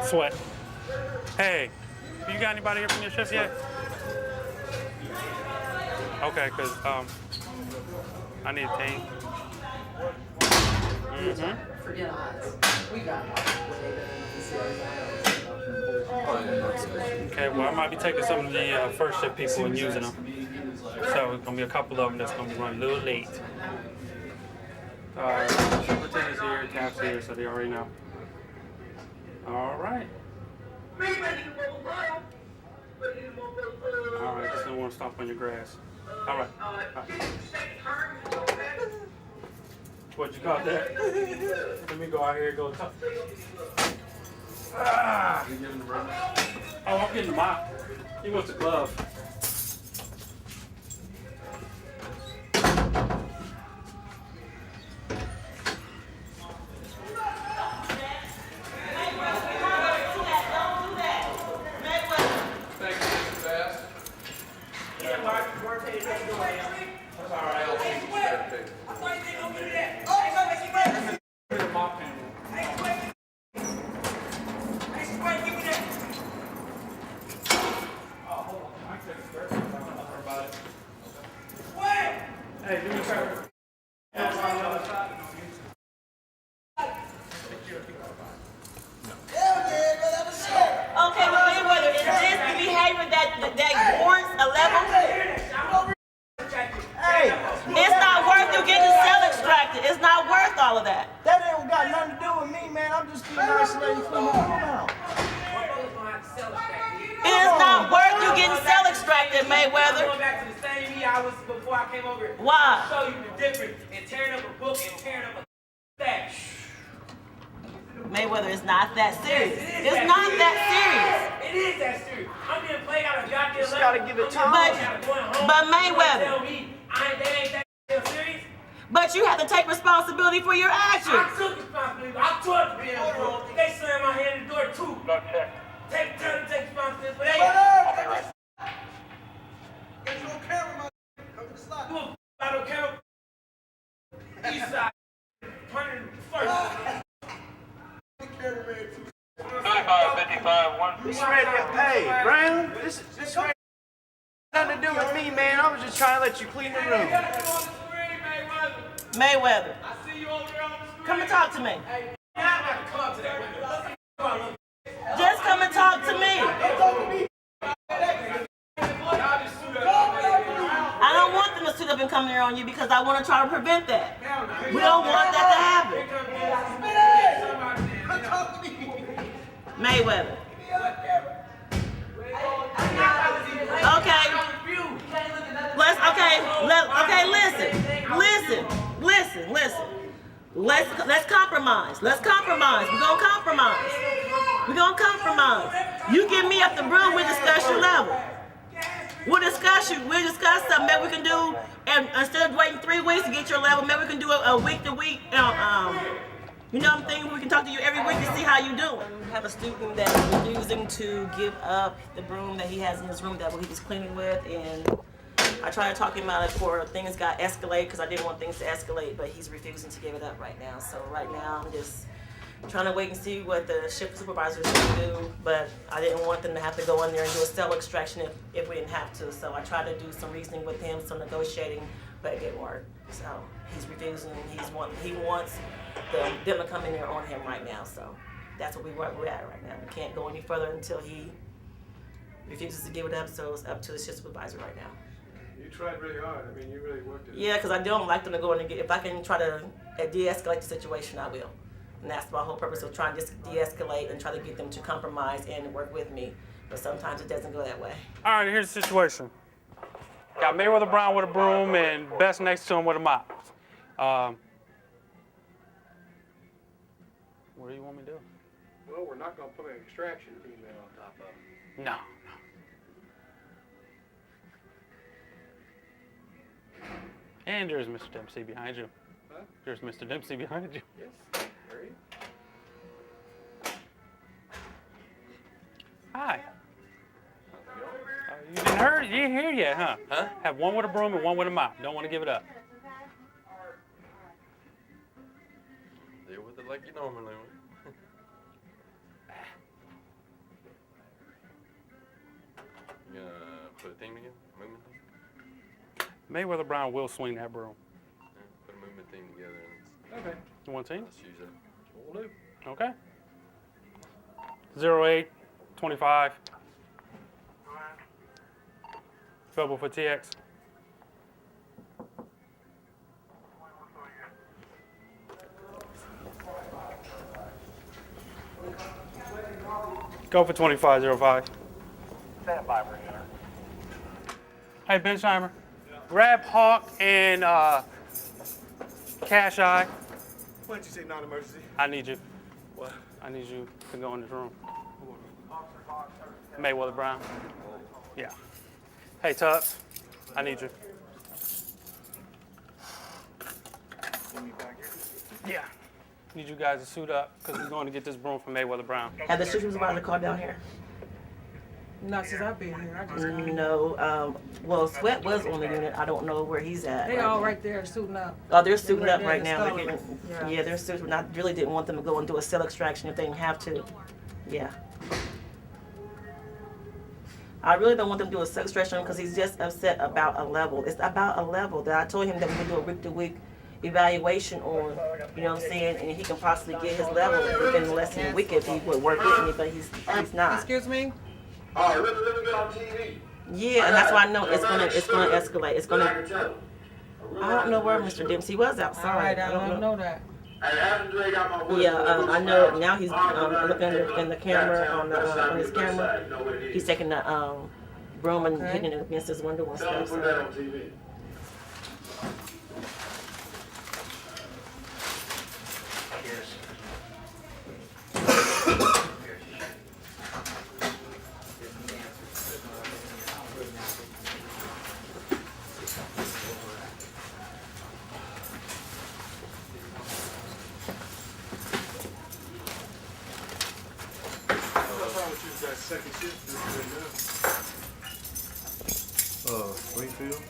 Sweat. Hey, you got anybody here from your shift yet? Okay, because I need a team. Forget odds. We got Okay, well, I might be taking some of the first shift people and using them. So it's gonna be a couple of them that's gonna be running a little late. Superintendent's here, Cap's here, so they already know. All right. All right, just don't want to stomp on your grass. All right. What you call that? Let me go out here and go talk. Ah. Oh, I'm getting the mop. He wants a glove. Hey, do me a favor. Okay, but Mayweather, is this the behavior that warrants a level? Hey, It's not worth you getting cell extracted. It's not worth all of that. that ain't got nothing to do with me, man. I'm just being isolated from the room out. It is not worth you getting cell extracted, Mayweather. Going back to the same me I was before I came over here. Why? Show you the difference in tearing up a book and tearing up a stash. Mayweather is not that serious. It's not that serious. It is that serious. I'm being played out of goddamn Just gotta give it time. But Mayweather. Tell me they ain't that serious. But you have to take responsibility for your I actions. took responsibility. I took the damn door. They slammed my hand in the door too. Take responsibility for that. I don't care. East side. 101st. 55, 1. This ready to pay, Brown. This ready. Nothing to do with me, man. I was just trying to let you clean the room. Mayweather, I see you over there on the screen. come and talk to me. Hey, I'm about to come up to that window. Just come and talk to me. I don't want them to sit up and come there on you because I want to try to prevent that. We don't want that to happen. Mayweather. Okay. Let's compromise. We're gonna compromise. You give me up the broom, we discuss your level. We'll discuss something that we can do, and instead of waiting 3 weeks to get your level, maybe we can do a week to week. You know what I'm thinking? We can talk to you every week to see how you're doing. We have a student that is refusing to give up the broom that he has in his room that he was cleaning with, and I tried to talk him out of it before things got escalated because I didn't want things to escalate, but he's refusing to give it up right now. So right now I'm just trying to wait and see what the shift supervisors can do, but I didn't want them to have to go in there and do a cell extraction if we didn't have to. So I tried to do some reasoning with him, some negotiating, but it didn't work. So he's refusing. He wants them to come in there on him right now. So that's what we're at right now. We can't go any further until he refuses to give it up. So it's up to the shift supervisor right now. You tried really hard. I mean, you really worked it. Yeah, because I don't like them to go in and get. If I can try to de-escalate the situation, I will. And that's my whole purpose of trying to de-escalate and try to get them to compromise and work with me. But sometimes it doesn't go that way. All right, here's the situation. Got Mayweather Brown with a broom and Best next to him with a mop. What do you want me to do? Well, we're not going to put an extraction email on top of it. No. And there's Mr. Dempsey behind you. Huh? There's Mr. Dempsey behind you. Yes. Very. Hi. You didn't hear yet, huh? Huh? Have one with a broom and one with a mop. Don't want to give it up. Deal with it like you normally would. Put a team together? Movement team? Mayweather Brown will swing that broom. Yeah, put a movement team together and Okay. You want a team? let's use it. Will do. Okay. 08, 25. Available for TX. Go for 2505. Stand by, Restraint. Hey, Bensheimer, grab Hawk and Cash Eye. Why did you say non-emergency? I need you. What? I need you to go in this room. Mayweather Brown. Yeah. Hey, Tubbs, I need you. Yeah. Need you guys to suit up because we're going to get this broom from Mayweather Brown. Have the shooters about to call down here? Not since I've been here. I just No. Well, Sweat was on the unit. I don't know where he's at. They all right there suiting up. Oh, they're suiting up there right in now. the They're stove. getting, yeah, they're suiting. I really didn't want them to go and do a cell extraction if they didn't have to. Yeah. I really don't want them to do a cell extraction because he's just upset about a level. It's about a level that I told him that we can do a week-to-week evaluation on, you know what I'm saying, and he can possibly get his level within less than a week if he would work with me, but he's not. Excuse me? All right, let me get on TV. Yeah, and that's why I know it's gonna escalate. It's gonna. I don't know where Mr. Dempsey was outside. All right, I don't know that. Hey, Andre got my word. Yeah, I know now he's looking in the camera on his camera. He's taking the broom and hitting it against his window and stuff. Put that So. on TV. Second shift. Springfield.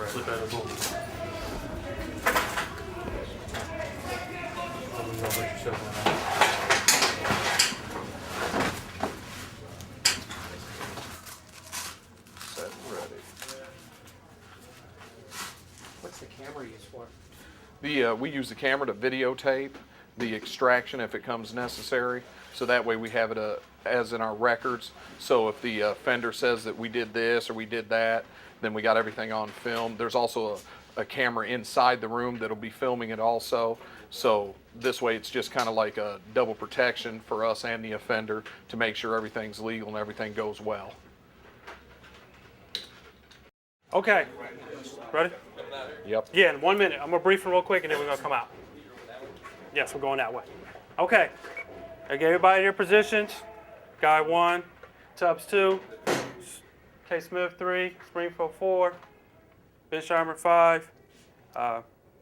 Flip out of the boom. Set and ready. What's the camera used for? We use the camera to videotape the extraction if it comes necessary. So that way we have it as in our records. So if the offender says that we did this or we did that, then we got everything on film. There's also a camera inside the room that'll be filming it also. So this way it's just kind of like a double protection for us and the offender to make sure everything's legal and everything goes well. Okay. Ready? Yep. Yeah, in 1 minute. I'm gonna brief him real quick and then we're gonna come out. Yes, we're going that way. Okay. I gave everybody their positions. Guy 1, Tubbs 2, K. Smith 3, Springfield 4, Bensheimer 5,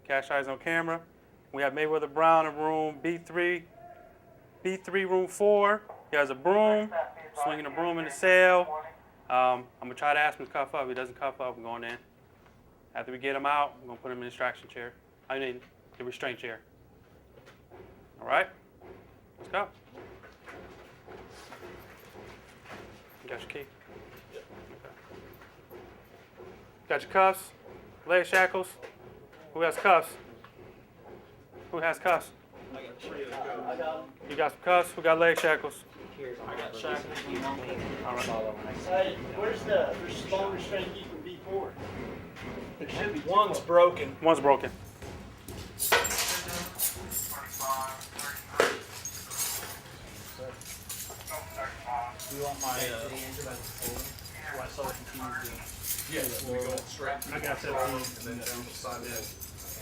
Cash Eyes on camera. We have Mayweather Brown in room B3, room 4. He has a broom, swinging a broom in the cell. I'm gonna try to ask him to cuff up. If he doesn't cuff up, I'm going in. After we get him out, I'm gonna put him in the distraction chair. I mean, the restraint chair. All right, let's go. You got your key? Okay. Got your cuffs, leg shackles. Who has cuffs? Who has cuffs? I got 3 of them. You got some cuffs? Who got leg shackles? I got shackles. All right. Hey, where's the small restraint keeping B4? It should be. One's broken. One's broken. Do you want my why so confused? Yes, we go straight. I got 17 and then down the side of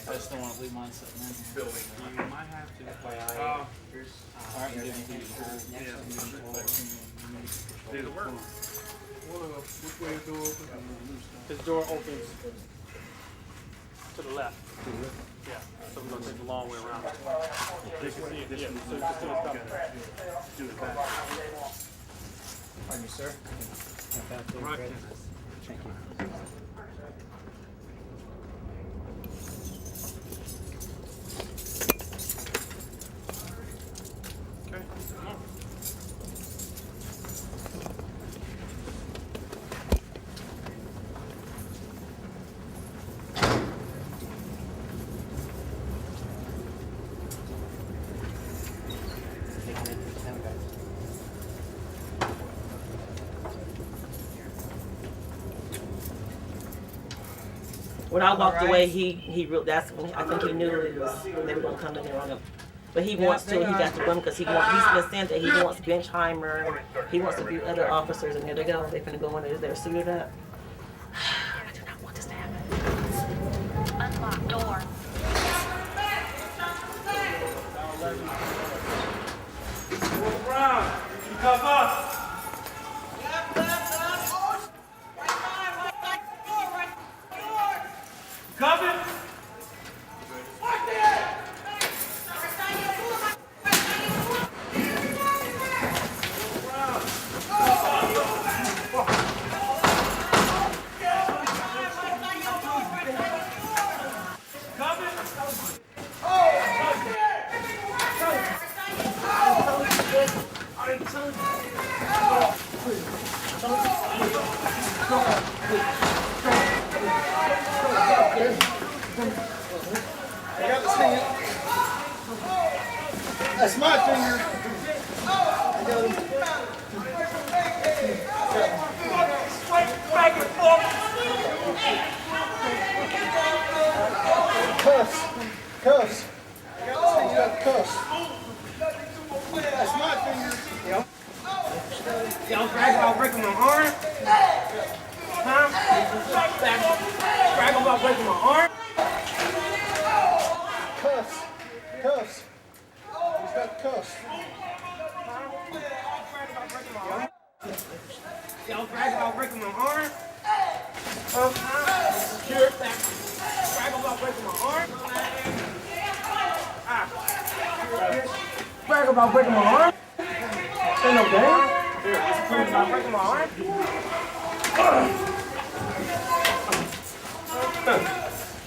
I just don't want to leave mine sitting in here. building. You might have to. Alright, you didn't do the whole. Did it work? Which way is the door open? His door opens to the left. Yeah, so we're gonna take the long way around. You can see it, yeah, so you can see it coming. Do it back. Pardon me, sir. Right. Thank you. Okay, come on. When I walked away, that's when I think he knew they were gonna come in there on him. But he wants to. He got to run because he's been sent that he wants Benchheimer. He wants a few other officers, and here they go. They're gonna go in there. They're suited up. I do not want this to happen. Unlock door. Brown, you come up. Coming. That's my finger. I got him. Cuffs. Cuffs. I got cuffs. That's my finger. Y'all brag about breaking my arm? Huh? Brag about breaking my arm? Cuffs. Cuffs. He's got cuffs. Y'all brag about breaking my arm? Secure. Brag about breaking my arm? Brag about breaking my arm? Ain't no game. Brag about breaking my arm?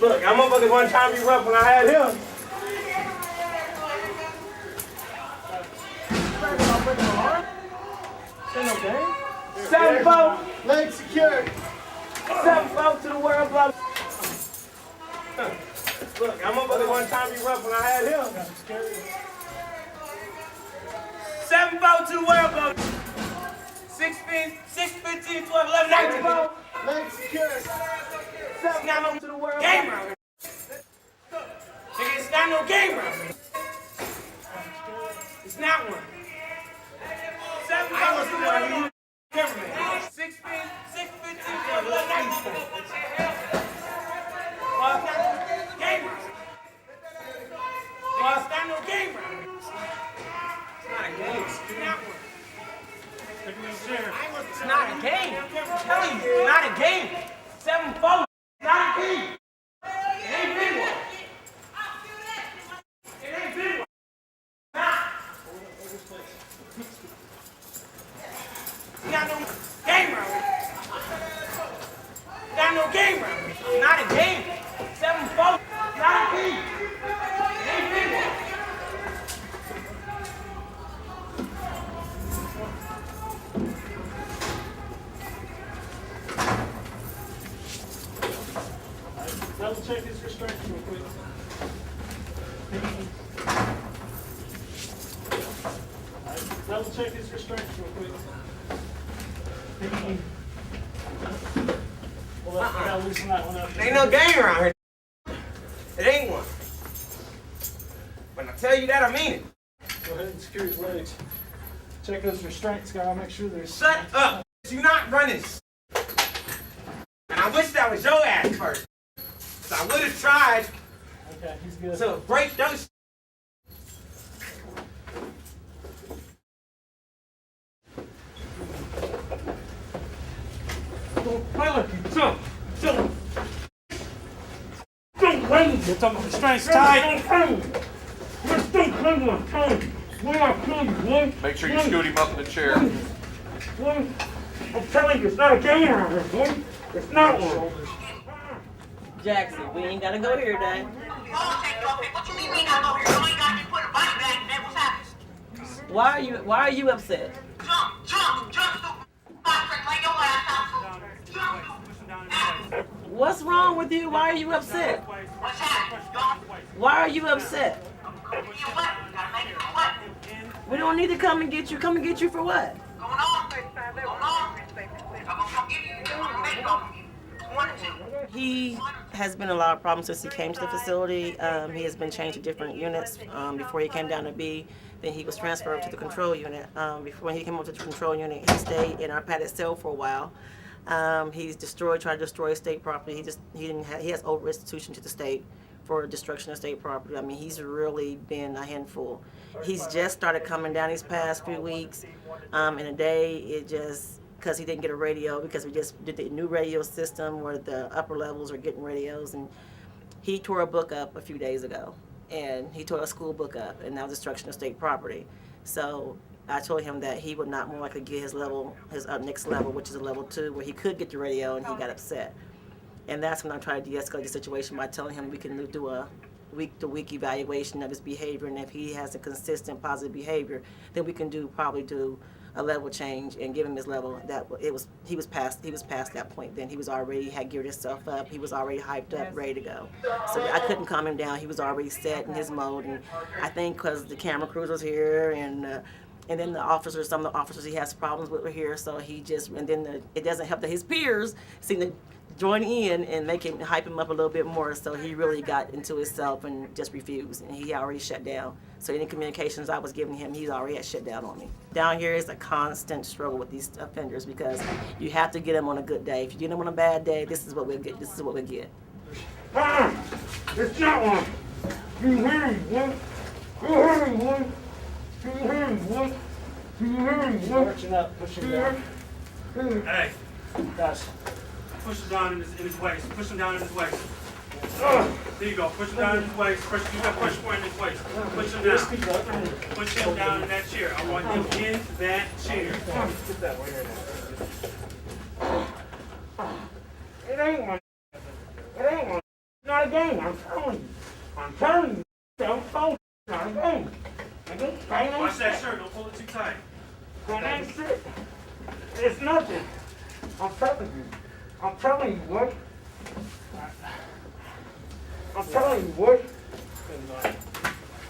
Look, I'm motherfuckers one time be rough when I had him. Brag about breaking my arm? Ain't no game. 7-4. Leg secured. 7-4 to the world, blah. Look, I'm motherfuckers one time be rough when I had him. 7-4 to the world, blah. 6-15, 12, 11, 19. Leg secured. It's not no to the world game round here. Nigga, it's not no game round here. It's not one. 7-4 to the world. Cameraman. 6-15, 12, 11, 19. Well, it's not no game round. Well, it's not no game round. It's not a game. It's not one. It's not a game. I'm telling you, it's not a game. 7-4. Not a game. It ain't been one. It ain't been one. Nah. It's not no game round. It's not no game round. It's not a game. 7-4. Not a game. It ain't been one. Double check his restraint real quick. Double check his restraint real quick. Well, I gotta loosen that one up. Ain't no game around here. It ain't one. When I tell you that, I mean it. Go ahead and secure his legs. Check those restraints, guy. Make sure there's. Shut up. You're not running. And I wish that was your ass first. So I would have tried Okay, he's good. to break those. Don't play like you jump. Jump. Jump. You're talking about restraints tight. Make sure you scoot him up in the chair. I'm telling you, it's not a game around here, boy. It's not one. Jackson, we ain't gotta go here, Dad. Why are you upset? What's wrong with you? Why are you upset? Why are you upset? We don't need to come and get you. Come and get you for what? He has been in a lot of problems since he came to the facility. He has been changed to different units. Before he came down to B, then he was transferred to the control unit. Before he came up to the control unit, he stayed in our padded cell for a while. He's tried to destroy state property. He has over restitution to the state for destruction of state property. I mean, he's really been a handful. He's just started coming down these past few weeks. In a day, it just, because he didn't get a radio, because we just did the new radio system where the upper levels are getting radios, and he tore a book up a few days ago, and he tore a school book up, and now destruction of state property. So I told him that he would not more likely get his next level, which is a level 2, where he could get the radio, and he got upset. And that's when I tried to de-escalate the situation by telling him we can do a week-to-week evaluation of his behavior, and if he has a consistent positive behavior, then we can probably do a level change and give him his level. He was past that point. Then he was already had geared himself up. He was already hyped up, ready to go. So I couldn't calm him down. He was already set in his mode, and I think because the camera crews was here and then some of the officers he has problems with were here. So he just it doesn't help that his peers seem to join in and make him hype him up a little bit more. So he really got into himself and just refused, and he already shut down. So any communications I was giving him, he's already had shut down on me. Down here is a constant struggle with these offenders because you have to get them on a good day. If you get them on a bad day, this is what we get. This is what we get. It's not one. You hear me, boy? You hear me, boy? You hear me, boy? You hear me, boy? Pushing up, pushing down. Hey, Guys. push him down in his waist. Push him down in his waist. There you go. Push him down in his waist. You got push point in his waist. Push him down. Push him down in that chair. I want him in that chair. Get that way here now. It ain't one. It ain't one. It's not a game. I'm telling you. I'm telling you. Don't phone. It's not a game. Watch that shirt. Don't pull it too tight. That ain't shit. It's nothing. I'm telling you. I'm telling you what. I'm telling you what.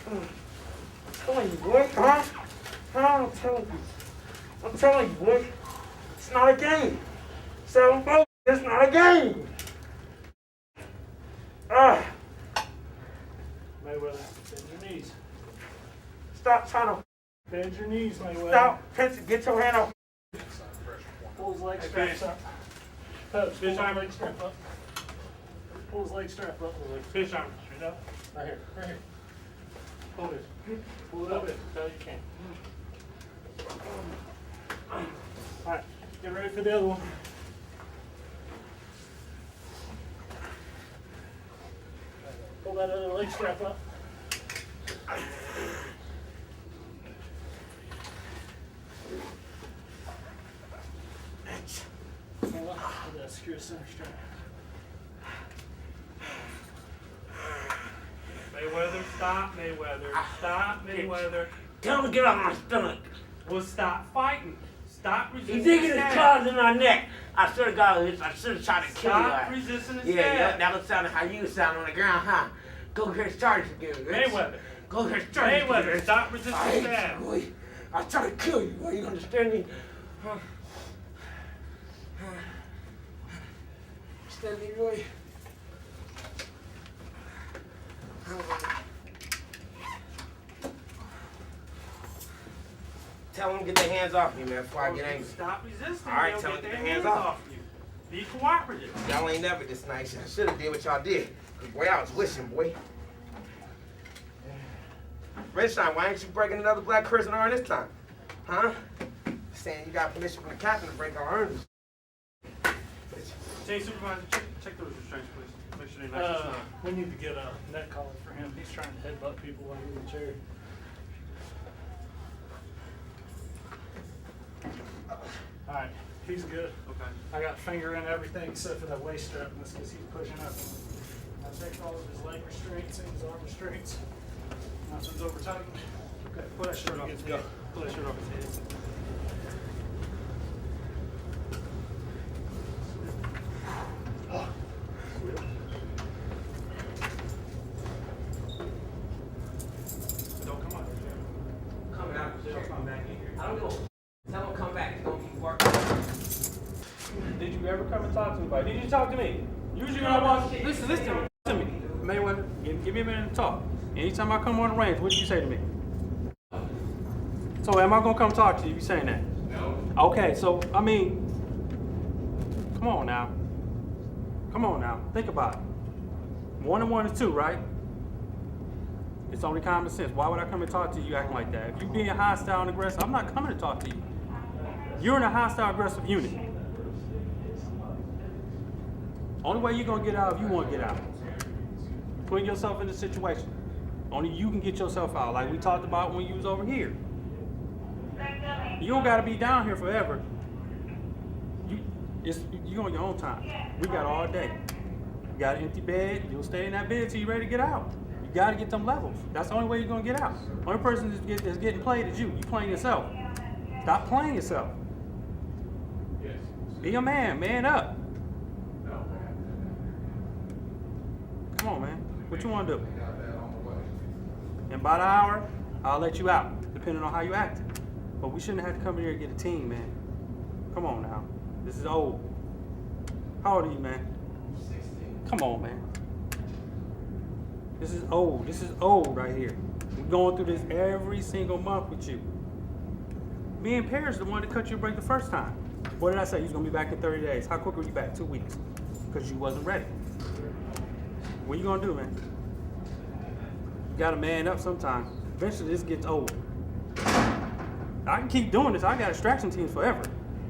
I'm telling you what, huh? I'm telling you. I'm telling you what. It's not a game. So, it's not a game. Mayweather, bend your knees. Stop trying to. Bend your knees, Mayweather. Stop. Vincent, get your hand off. Pull his leg straps up. Pull his leg strap up. Pull his leg strap up. Fish arm. Straight up. Right here. Right here. Hold it. Pull it up. Until you can. Alright, get ready for the other one. Pull that other leg strap up. Hold up. Put that secure center strap. Mayweather, stop, Mayweather. Stop, Mayweather. Tell him to get off my stomach. Well, stop fighting. Stop resisting. He's digging his stab. claws in my neck. I should have got I should have tried to kill you. Stop resisting the Yeah, stab. that was sounding how you sound on the ground, huh? Go get charges again, bitch. Mayweather. Go get charges Mayweather, again. stop resisting I hate stab. you, boy. I try to kill you. Are you understanding? Huh? Understanding, Roy? Tell them to get their hands off me, man, before I get angry. Stop resisting. All right, They'll tell get them to their get hands their hands off you. Be cooperative. Y'all ain't never this nice. I should have did what y'all did. Cause boy, I was wishing, boy. Restraint, why ain't you breaking another black prison arm this time? Huh? Saying you got permission from the captain to break our arms. Team supervisor, check those restraints, please. Make sure Anything else? We need to get a neck collar for him. He's trying to headbutt people while he's in the chair. All right, he's good. Okay. I got finger in everything except for that waist strap, and that's because he's pushing up. I checked all of his leg restraints and his arm restraints. Nothing's over tightened. Okay. Pull that shirt off his head. Pull that shirt off his head. Don't come out. Coming out, Don't come back in here. I don't know. Tell him come back. It's gonna be work. Did you ever come and talk to anybody? Did you talk to me? Usually when I walk, listen to me. Mayweather, give me a minute to talk. Anytime I come on the range, what do you say to me? So am I gonna come talk to you? You saying that? No. Okay, so I mean, come on now. Come on now. Think about it. 1 and 1 is 2, right? It's only common sense. Why would I come and talk to you acting like that? If you're being hostile and aggressive, I'm not coming to talk to you. You're in a hostile aggressive unit. Only way you're gonna get out if you want to get out. Putting yourself in a situation. Only you can get yourself out, like we talked about when you was over here. You don't gotta be down here forever. You on your own time. We got all day. You got an empty bed, you'll stay in that bed till you're ready to get out. You gotta get them levels. That's the only way you're gonna get out. Only person that's getting played is you. You playing yourself. Stop playing yourself. Be a man, man up. Come on, man. What you want to do? In about an hour, I'll let you out, depending on how you act. But we shouldn't have to come in here and get a team, man. Come on now. This is old. How old are you, man? 16. Come on, man. This is old. This is old right here. We're going through this every single month with you. Me and Paris the one that cut you a break the first time. What did I say? You was going to be back in 30 days. How quick were you back? 2 weeks. Because you wasn't ready. What you gonna do, man? You gotta man up sometime. Eventually this gets old. I can keep doing this. I got extraction teams forever.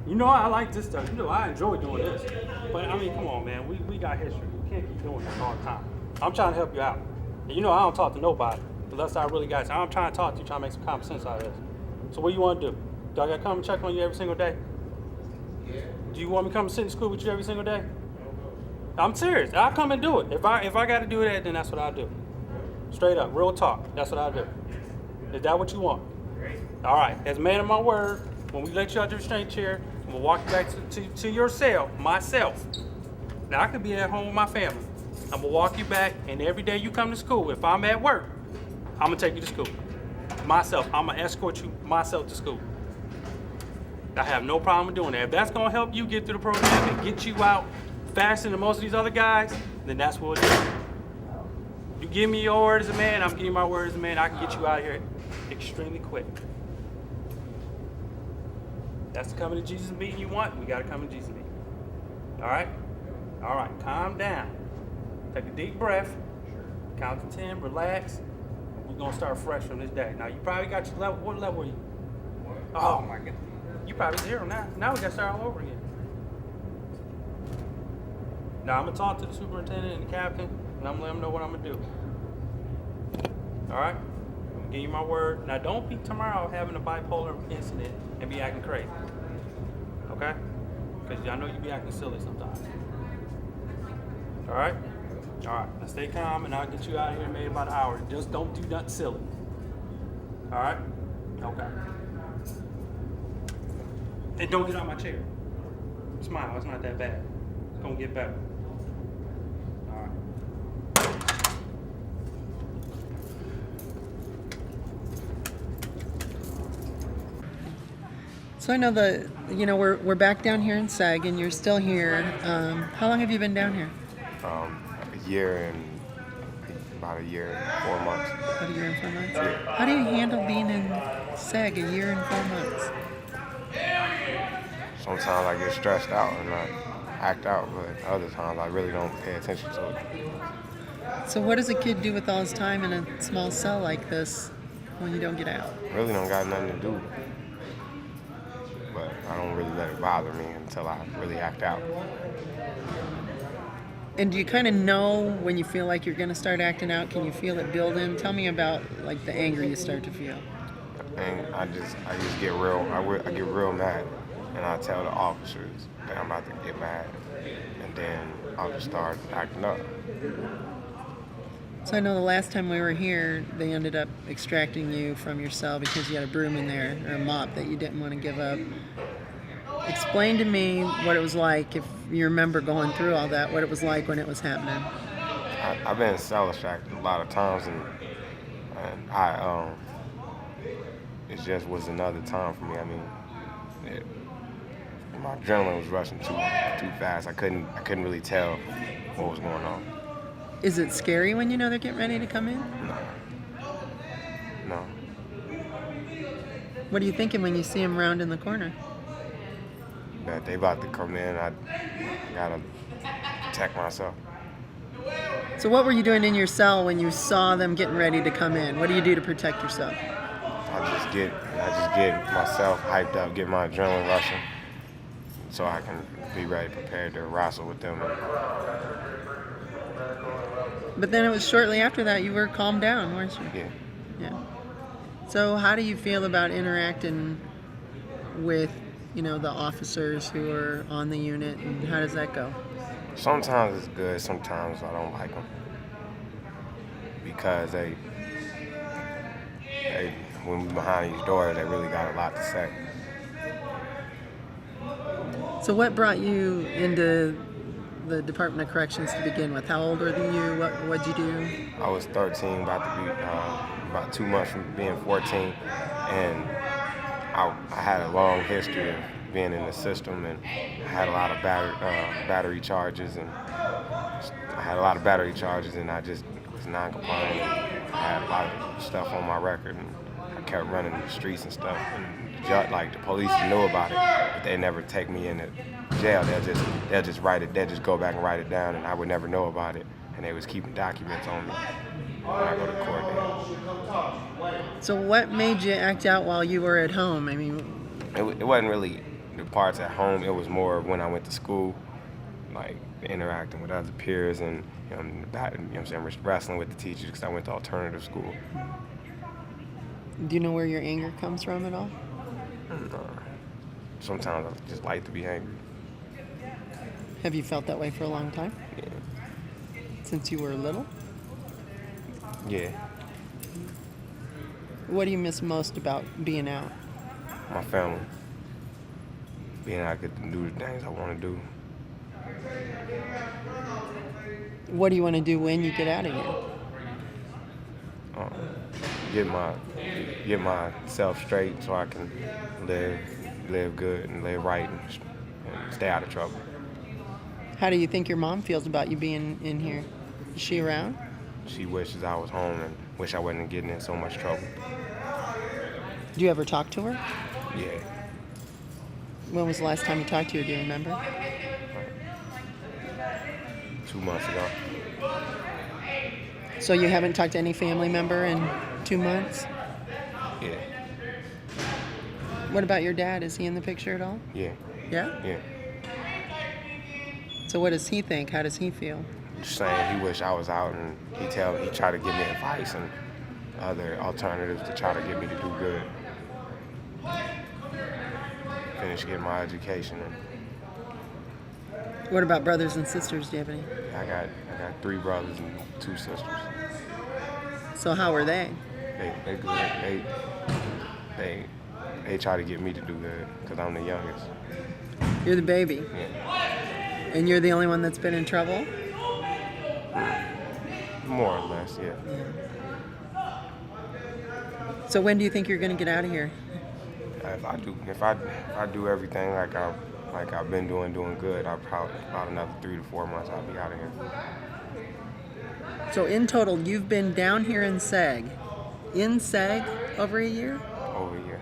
You know I like this stuff. You know I enjoy doing this. But I mean, come on, man. We got history. We can't keep doing this all the time. I'm trying to help you out. And you know I don't talk to nobody unless I really got you. I'm trying to talk to you, trying to make some common sense out of this. So what do you want to do? Do I gotta come and check on you every single day? Yeah. Do you want me to come and sit in school with you every single day? I'm serious. I'll come and do it. If I got to do that, then that's what I'll do. Straight up, real talk. That's what I'll do. Is that what you want? All right. As a man of my word, when we let you out the restraint chair, I'm gonna walk you back to your cell, myself. Now I could be at home with my family. I'm gonna walk you back, and every day you come to school, if I'm at work, I'm gonna take you to school. Myself. I'm gonna escort you myself to school. I have no problem with doing that. If that's gonna help you get through the program and get you out faster than most of these other guys, then that's what we'll do. You give me your word as a man, I'm giving you my word as a man, I can get you out of here extremely quick. That's the coming to Jesus meeting you want, we gotta come to Jesus meeting. All right? All right, calm down. Take a deep breath, count to 10, relax. We're gonna start fresh from this day. Now you probably got your level, what level are you? Oh my God, you probably 0 now. Now we gotta start all over again. Now I'm gonna talk to the superintendent and the captain, and I'm gonna let them know what I'm gonna do. All right? I'm gonna give you my word. Now don't be tomorrow having a bipolar incident and be acting crazy. Okay? Because I know you be acting silly sometimes. All right? All right. Now stay calm, and I'll get you out of here in maybe about an hour. Just don't do nothing silly. All right? Okay. And don't get out of my chair. Smile. It's not that bad. It's gonna get better. So I know we're back down here in SEG, and you're still here. How long have you been down here? A year and about a year and 4 months. About a year and 4 months? Yeah. How do you handle being in SEG a year and 4 months? Sometimes I get stressed out and I act out, but other times I really don't pay attention to it. So what does a kid do with all his time in a small cell like this when you don't get out? Really don't got nothing to do. But I don't really let it bother me until I really act out. And do you kind of know when you feel like you're going to start acting out? Can you feel it building? Tell me about like the anger you start to feel. And I just get real. I get real mad, and I tell the officers that I'm about to get mad, and then I'll just start acting up. So I know the last time we were here, they ended up extracting you from your cell because you had a broom in there, or a mop that you didn't want to give up. Explain to me what it was like, if you remember going through all that, what it was like when it was happening. I've been cell extracted a lot of times, and it just was another time for me. I mean, my adrenaline was rushing too fast. I couldn't really tell what was going on. Is it scary when you know they're getting ready to come in? No. What are you thinking when you see them round in the corner? That they about to come in, I gotta protect myself. So what were you doing in your cell when you saw them getting ready to come in? What do you do to protect yourself? I just get myself hyped up, get my adrenaline rushing, so I can be ready, prepared to wrestle with them. But then it was shortly after that you were calmed down, weren't you? Yeah. Yeah. So how do you feel about interacting with, the officers who are on the unit, and how does that go? Sometimes it's good, sometimes I don't like them. Because they when we're behind these doors, they really got a lot to say. So what brought you into the Department of Corrections to begin with? How old were you? What'd you do? I was 13, about to be about 2 months from being 14, and I had a long history of being in the system, and I had a lot of battery charges, and I just was non-compliant, and I had a lot of stuff on my record, and I kept running the streets and stuff, and the police knew about it, but they never take me into jail. They'll just write it. They'll just go back and write it down, and I would never know about it, and they was keeping documents on me when I go to court. So what made you act out while you were at home? I mean, it wasn't really the parts at home. It was more when I went to school, like interacting with other peers and wrestling with the teachers, because I went to alternative school. Do you know where your anger comes from at all? Sometimes I just like to be angry. Have you felt that way for a long time? Yeah. Since you were little? Yeah. What do you miss most about being out? My family. Being out, I get to do the things I want to do. What do you want to do when you get out of here? Get myself straight so I can live good and live right and stay out of trouble. How do you think your mom feels about you being in here? Is she around? She wishes I was home and wish I wasn't getting in so much trouble. Do you ever talk to her? Yeah. When was the last time you talked to her? Do you remember? 2 months ago. So you haven't talked to any family member in 2 months? Yeah. What about your dad? Is he in the picture at all? Yeah. Yeah? Yeah. So what does he think? How does he feel? Just saying he wished I was out, and he tried to give me advice and other alternatives to try to get me to do good. Finish getting my education. What about brothers and sisters? Do you have any? I got 3 brothers and 2 sisters. So how were they? They good. They try to get me to do good because I'm the youngest. You're the baby. Yeah. And you're the only one that's been in trouble? More or less, yeah. So when do you think you're going to get out of here? If I do everything like I've been doing good, I'll probably about another 3 to 4 months I'll be out of here. So in total, you've been down here in SAG over a year? Over a year.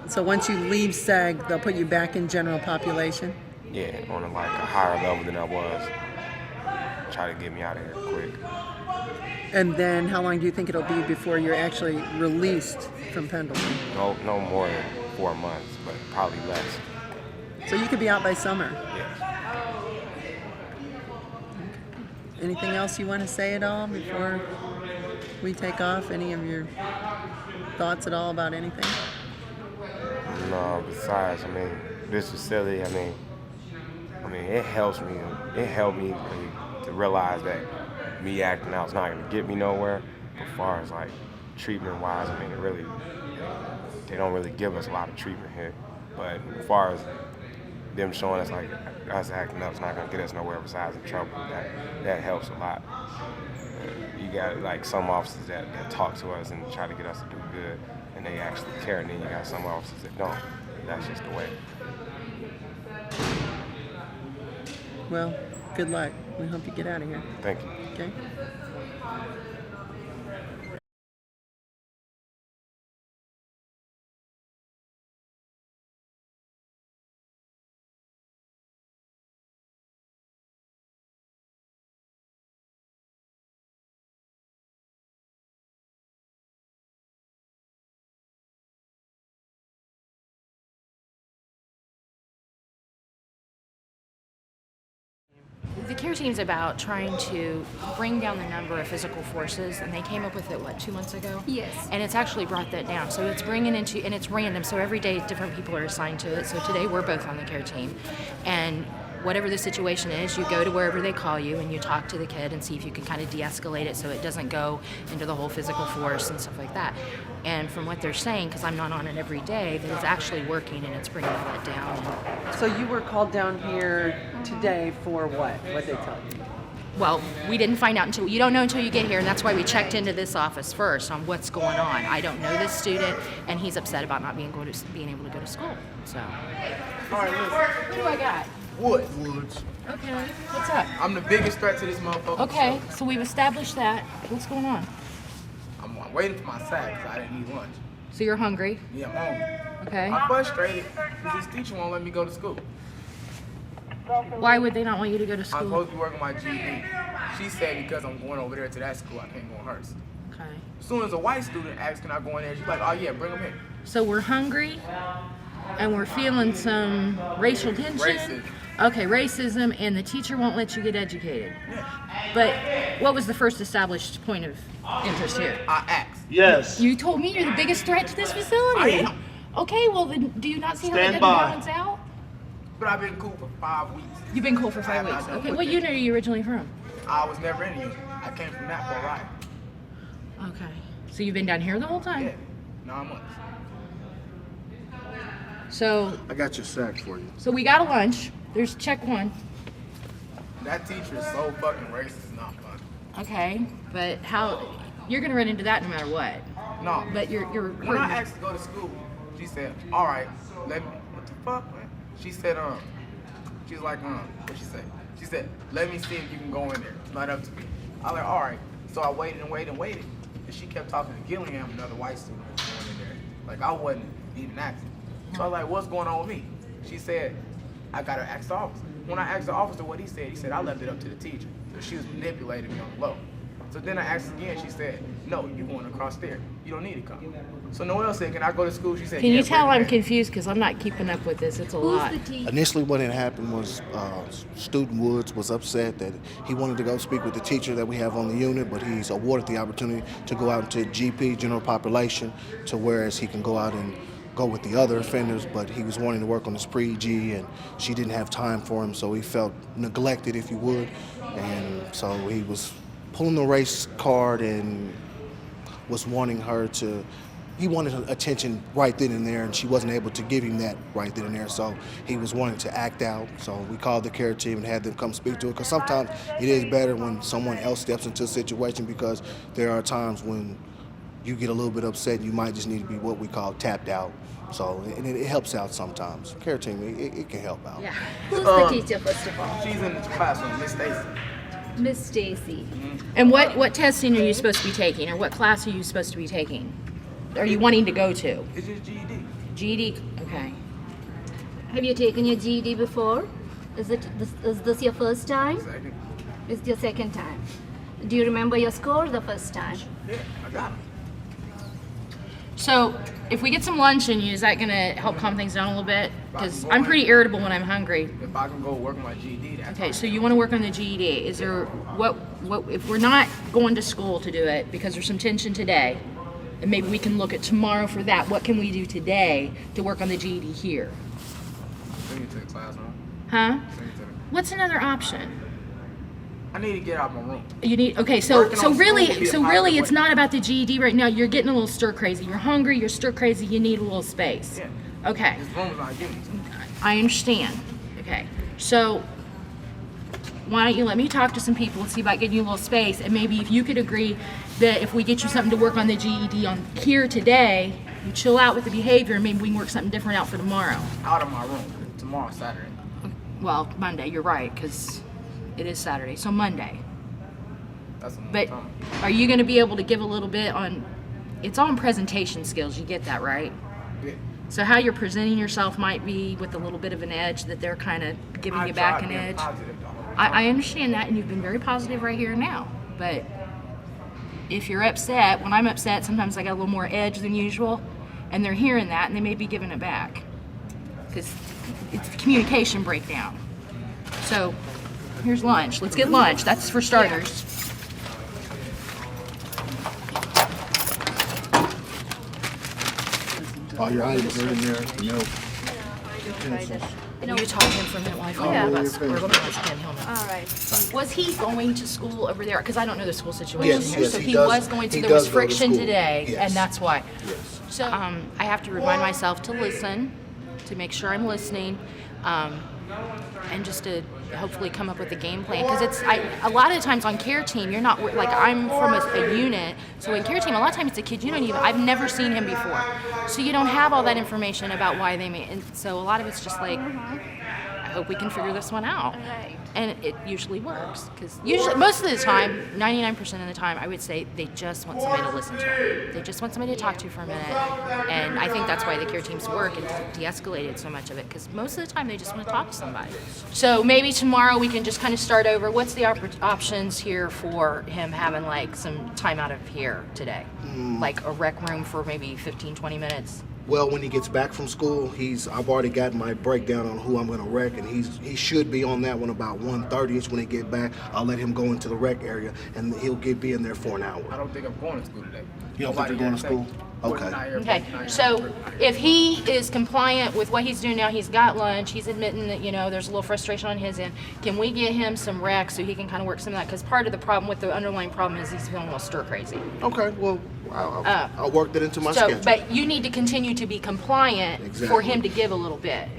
So once you leave SAG, they'll put you back in general population? Yeah, on a higher level than I was. Try to get me out of here quick. And then how long do you think it'll be before you're actually released from Pendleton? No more than 4 months, but probably less. So you could be out by summer. Yes. Anything else you want to say at all before we take off? Any of your thoughts at all about anything? No, besides, I mean, this facility, I mean, it helps me. It helped me to realize that me acting out is not going to get me nowhere. As far as like treatment-wise, I mean, they don't really give us a lot of treatment here. But as far as them showing us like us acting up is not going to get us nowhere besides in trouble, that helps a lot. You got like some officers that talk to us and try to get us to do good, and they actually care, and then you got some officers that don't. That's just the way. Well, good luck. We hope you get out of here. Thank you. Okay? The care team's about trying to bring down the number of physical forces, and they came up with it, 2 months ago? Yes. And it's actually brought that down. So it's bringing into, and it's random, so every day different people are assigned to it. So today we're both on the care team. And whatever the situation is, you go to wherever they call you and you talk to the kid and see if you can kind of de-escalate it so it doesn't go into the whole physical force and stuff like that. And from what they're saying, because I'm not on it every day, that it's actually working and it's bringing all that down. So you were called down here today for what? What they tell you? Well, we didn't find out until, you don't know until you get here, and that's why we checked into this office first on what's going on. I don't know this student, and he's upset about not being able to go to school, so. All right, listen. What do I got? Woods. Okay, what's up? I'm the biggest threat to this motherfucker. Okay, so we've established that. What's going on? I'm waiting for my sack because I didn't eat lunch. So you're hungry? Yeah, I'm hungry. Okay. I'm frustrated because this teacher won't let me go to school. Why would they not want you to go to I'm school? supposed to be working my GED. She said because I'm going over there to that school, I can't go in hers. Okay. As soon as a white student asks, can I go in there? She's like, oh yeah, bring them in. So we're hungry, and we're feeling some racial tension. Racism. Okay, racism, and the teacher won't let you get educated. Yeah. But what was the first established point of interest here? I asked. Yes. You told me you're the biggest threat to this facility. I am. Okay, well then, do you not see how that Stand doesn't by. balance out? But I've been cool for 5 weeks. You've been cool for I 5 have not weeks. done Okay, with what it. unit are you originally from? I was never in a unit. I came from that for a ride. Okay, so you've been down here the whole time? Yeah, 9 months. So, I got your sack for you. so we got a lunch. There's check one. That teacher is so fucking racist, it's not fun. Okay, but how, you're gonna run into that no matter what. No. But you're When I asked to go to school, she said, all right, let me, what the fuck, man? She said, she's like, what'd she say? She said, let me see if you can go in there. It's not up to me. I was like, all right. So I waited and waited and waited. And she kept talking to Gillingham, another white student who was going in there. Like, I wasn't even asking. So I was like, what's going on with me? She said, I got to ask the officer. When I asked the officer what he said, I left it up to the teacher. So she was manipulating me on the low. So then I asked again, she said, no, you're going across there. You don't need to come. So Noelle said, can I go to school? She said, Can yeah, you tell bring I'm her. confused because I'm not keeping up with this. It's a lot. Initially, what had happened was student Woods was upset that he wanted to go speak with the teacher that we have on the unit, but he's awarded the opportunity to go out into GP, general population, to whereas he can go out and go with the other offenders, but he was wanting to work on his pre-G, and she didn't have time for him, so he felt neglected, if you would, and so he was pulling the race card and was wanting her to, he wanted her attention right then and there, and she wasn't able to give him that right then and there, so he was wanting to act out. So we called the care team and had them come speak to it, because sometimes it is better when someone else steps into a situation, because there are times when you get a little bit upset and you might just need to be what we call tapped out. So and it helps out sometimes. Care team, it can help out. Yeah. Who's the teacher, first of all? She's in the classroom, Miss Stacy. Miss Stacy. And what testing are you supposed to be taking, or what class are you supposed to be taking? Are you wanting to go to? It's just GED. GED, okay. Have you taken your GED before? Is this your first time? Second. It's your second time. Do you remember your score the first time? Yeah, I got it. So if we get some lunch in you, is that gonna help calm things down a little bit? Because I'm pretty irritable when I'm hungry. If I can go work on my GED, that's Okay, so you want to work on the GED. Is there what if we're not going to school to do it because there's some tension today, and maybe we can look at tomorrow for that. What can we do today to work on the GED here? Send you to the classroom. Huh? Send you to the... What's another option? I need to get out of my room. You need really it's not about the GED right now. You're getting a little stir crazy. You're hungry, you're stir crazy, you need a little space. Yeah. Okay. This room is not giving it to me. I understand. Okay. So why don't you let me talk to some people and see about getting you a little space, and maybe if you could agree that if we get you something to work on the GED on here today, you chill out with the behavior, and maybe we can work something different out for tomorrow. Out of my room. Tomorrow, Saturday. Well, Monday, you're right, because it is Saturday, so Monday. That's a long But time. are you going to be able to give a little bit on, it's all in presentation skills, you get that, right? Yeah. So how you're presenting yourself might be with a little bit of an edge that they're kind of giving you back an edge. I understand that, and you've been very positive right here and now. But if you're upset, when I'm upset, sometimes I got a little more edge than usual, and they're hearing that, and they may be giving it back. Because it's a communication breakdown. So here's lunch. Let's get lunch. That's for starters. All your items are in there, milk. Will you talk to him for a minute while I find out about school? We're going to ask him. He'll know. All right. Was he going to school over there? Because I don't know the school situation Yes, here. yes, So he he does- was going to, he there does was go to friction school. today, Yes. and that's why. Yes. So I have to remind myself to listen, to make sure I'm listening, and just to hopefully come up with a game plan. Because a lot of the times on care team, you're not, like I'm from a unit, so in care team, a lot of times it's a kid you don't even, I've never seen him before. So you don't have all that information about why they may, and so a lot of it's just like, I hope we can figure this one out. Right. And it usually works, because usually, most of the time, 99% of the time, I would say they just want somebody to listen to. They just want somebody to talk to for a minute. And I think that's why the care teams work and de-escalated so much of it, because most of the time they just want to talk to somebody. So maybe tomorrow we can just kind of start over. What's the options here for him having like some time out of here today? Like a rec room for maybe 15, 20 minutes? Well, when he gets back from school, I've already got my breakdown on who I'm going to rec, and he should be on that one about 1:30ish when he get back. I'll let him go into the rec area, and he'll be in there for an hour. I don't think I'm going to school today. You don't think you're going to school? Okay. Okay, so if he is compliant with what he's doing now, he's got lunch, he's admitting that, there's a little frustration on his end, can we get him some rec so he can kind of work some of that? Because part of the problem with the underlying problem is he's feeling a little stir crazy. Okay, well, I'll work that into my So, schedule. but you need to continue to be compliant for Exactly. him to give a little bit.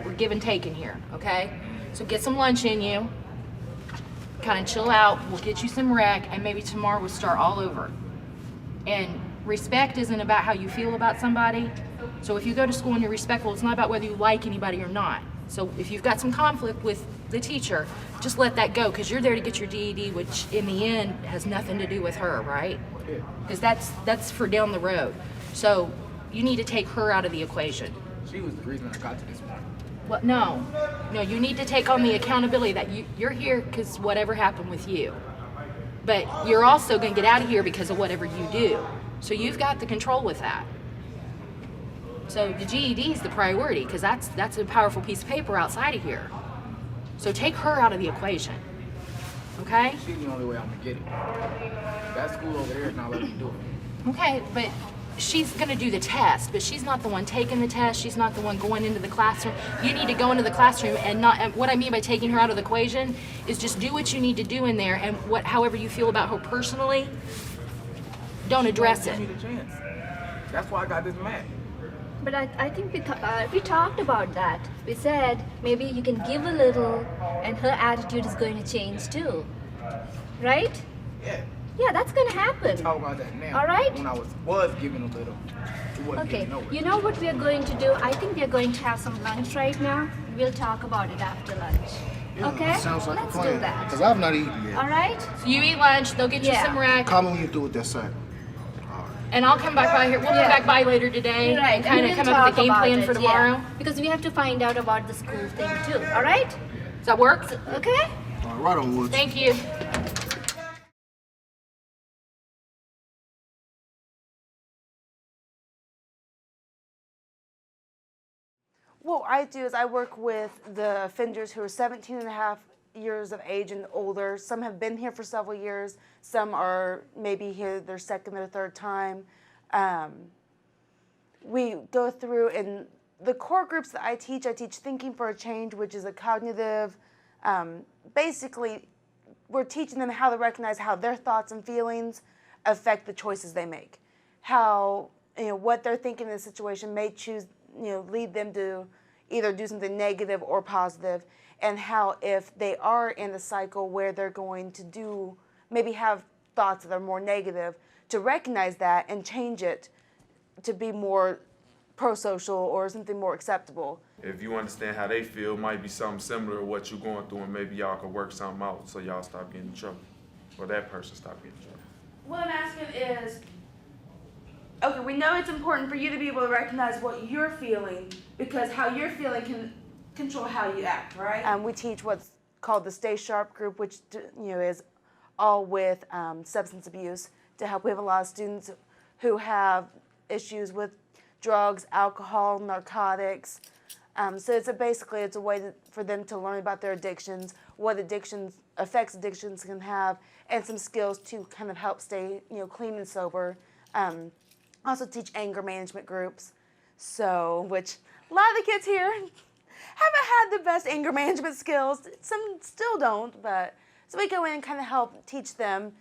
We're give and taking here, okay? So get some lunch in you, kind of chill out, we'll get you some rec, and maybe tomorrow we'll start all over. And respect isn't about how you feel about somebody. So if you go to school and you're respectful, it's not about whether you like anybody or not. So if you've got some conflict with the teacher, just let that go, because you're there to get your DED, which in the end has nothing to do with her, right? Because that's for down the road. So you need to take her out of the equation. She was the reason I got to this point. Well, no, you need to take on the accountability that you're here because whatever happened with you. But you're also going to get out of here because of whatever you do. So you've got the control with that. So the GED is the priority, because that's a powerful piece of paper outside of here. So take her out of the equation, okay? She's the only way I'm gonna get it. That school over there is not letting me do it. Okay, but she's going to do the test, but she's not the one taking the test. She's not the one going into the classroom. You need to go into the classroom and not, and what I mean by taking her out of the equation is just do what you need to do in there, and however you feel about her personally, don't address it. Give me the chance. That's why I got this mad. But I think we talked about that. We said maybe you can give a little and her attitude is going to change too. Right? Yeah. Yeah, that's going to happen. Talk about that now. All right? When I was giving a little, it wasn't Okay, getting nowhere. you know what we are going to do? I think we are going to have some lunch right now. We'll talk about it after lunch. Okay? Sounds like Let's a plan. do that. Because I've not eaten yet. All right? So you eat lunch, they'll get you Yeah. some rec, Call me when you do with that sack. and I'll come back by here. We'll come back by later today You're right. and kind of we'll come up with a talk game about plan it, for tomorrow. yeah. Because we have to find out about the school thing too. All right? Does that work? Okay? All right, right on, Woods. Thank you. What I do is I work with the offenders who are 17 and a half years of age and older. Some have been here for several years. Some are maybe here their second or third time. We go through, and the core groups that I teach Thinking for a Change, which is a cognitive, basically, we're teaching them how to recognize how their thoughts and feelings affect the choices they make. How, what they're thinking in the situation may lead them to either do something negative or positive, and how if they are in a cycle where they're going to maybe have thoughts that are more negative, to recognize that and change it to be more pro-social or something more acceptable. If you understand how they feel, might be something similar to what you're going through, and maybe y'all could work something out so y'all stop getting in trouble, or that person stop getting in trouble. What I'm asking is, okay, we know it's important for you to be able to recognize what you're feeling, because how you're feeling can control how you act, right? We teach what's called the Stay Sharp group, which is all with substance abuse to help. We have a lot of students who have issues with drugs, alcohol, narcotics. So it's a way for them to learn about their addictions, what effects addictions can have, and some skills to kind of help stay clean and sober. Also teach anger management groups, which a lot of the kids here haven't had the best anger management skills. Some still don't, but so we go in and kind of help teach them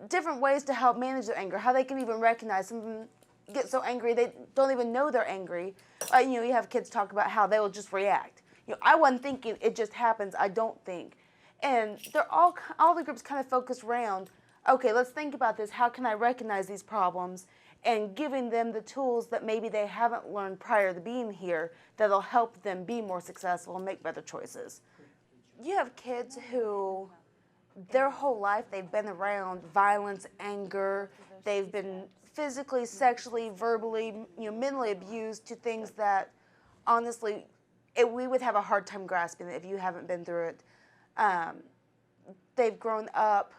different ways to help manage their anger, how they can even recognize some of them get so angry they don't even know they're angry. You have kids talk about how they will just react. I wasn't thinking, it just happens, I don't think. And they're all the groups kind of focus around, okay, let's think about this, how can I recognize these problems, and giving them the tools that maybe they haven't learned prior to being here that'll help them be more successful and make better choices. You have kids who their whole life they've been around violence, anger, they've been physically, sexually, verbally, mentally abused to things that honestly we would have a hard time grasping it if you haven't been through it. They've grown up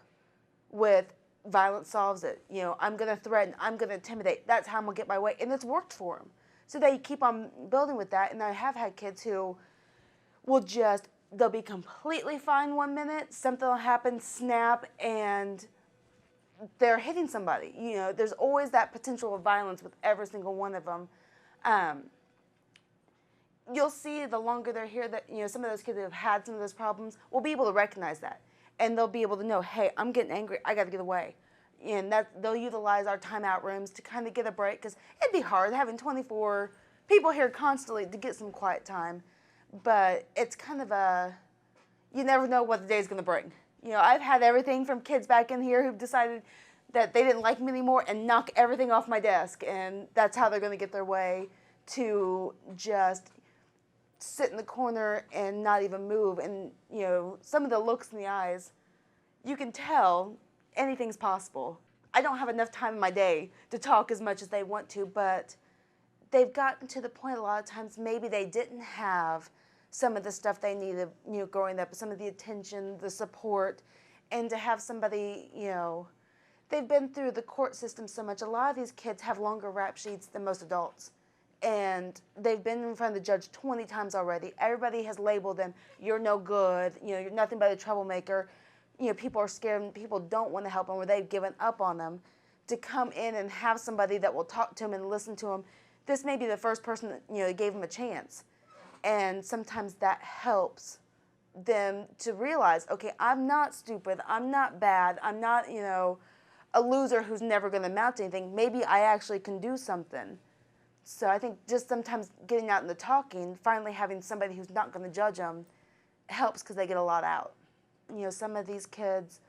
with violence solves it. I'm going to threaten, I'm going to intimidate. That's how I'm going to get my way. And it's worked for them. So they keep on building with that. And I have had kids who will they'll be completely fine 1 minute, something will happen, snap, and they're hitting somebody. There's always that potential of violence with every single one of them. You'll see the longer they're here that, some of those kids who have had some of those problems will be able to recognize that. And they'll be able to know, hey, I'm getting angry, I got to get away. And they'll utilize our timeout rooms to kind of get a break, because it'd be hard having 24 people here constantly to get some quiet time. But it's kind of you never know what the day's going to bring. I've had everything from kids back in here who've decided that they didn't like me anymore and knock everything off my desk. And that's how they're going to get their way, to just sit in the corner and not even move. And, some of the looks in the eyes, you can tell anything's possible. I don't have enough time in my day to talk as much as they want to, but they've gotten to the point a lot of times maybe they didn't have some of the stuff they needed, growing up, some of the attention, the support, and to have somebody, they've been through the court system so much. A lot of these kids have longer rap sheets than most adults. And they've been in front of the judge 20 times already. Everybody has labeled them, you're no good, you're nothing but a troublemaker. People are scared and people don't want to help them, or they've given up on them. To come in and have somebody that will talk to them and listen to them, this may be the first person that gave them a chance. And sometimes that helps them to realize, okay, I'm not stupid, I'm not bad, I'm not, a loser who's never going to amount to anything. Maybe I actually can do something. So I think just sometimes getting out and the talking, finally having somebody who's not going to judge them, helps, because they get a lot out. Some of these kids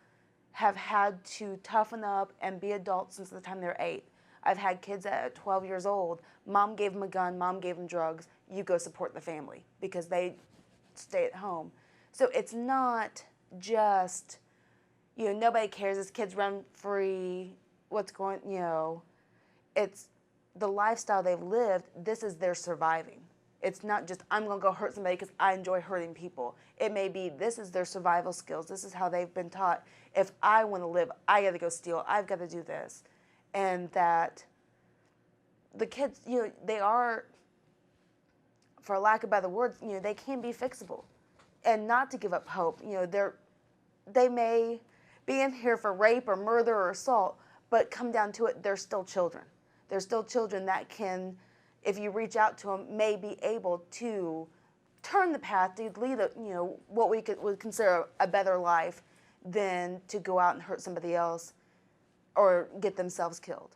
have had to toughen up and be adults since the time they're 8. I've had kids at 12 years old, mom gave them a gun, mom gave them drugs, you go support the family, because they stay at home. So it's not just, nobody cares, this kid's run free, what's going, it's the lifestyle they've lived, this is their surviving. It's not just, I'm going to go hurt somebody because I enjoy hurting people. It may be, this is their survival skills. This is how they've been taught. If I want to live, I got to go steal. I've got to do this. And that the kids, they are for lack of better words, they can be fixable, and not to give up hope. They may be in here for rape or murder or assault, but come down to it, they're still children. They're still children that can, if you reach out to them, may be able to turn the path to lead what we would consider a better life than to go out and hurt somebody else or get themselves killed.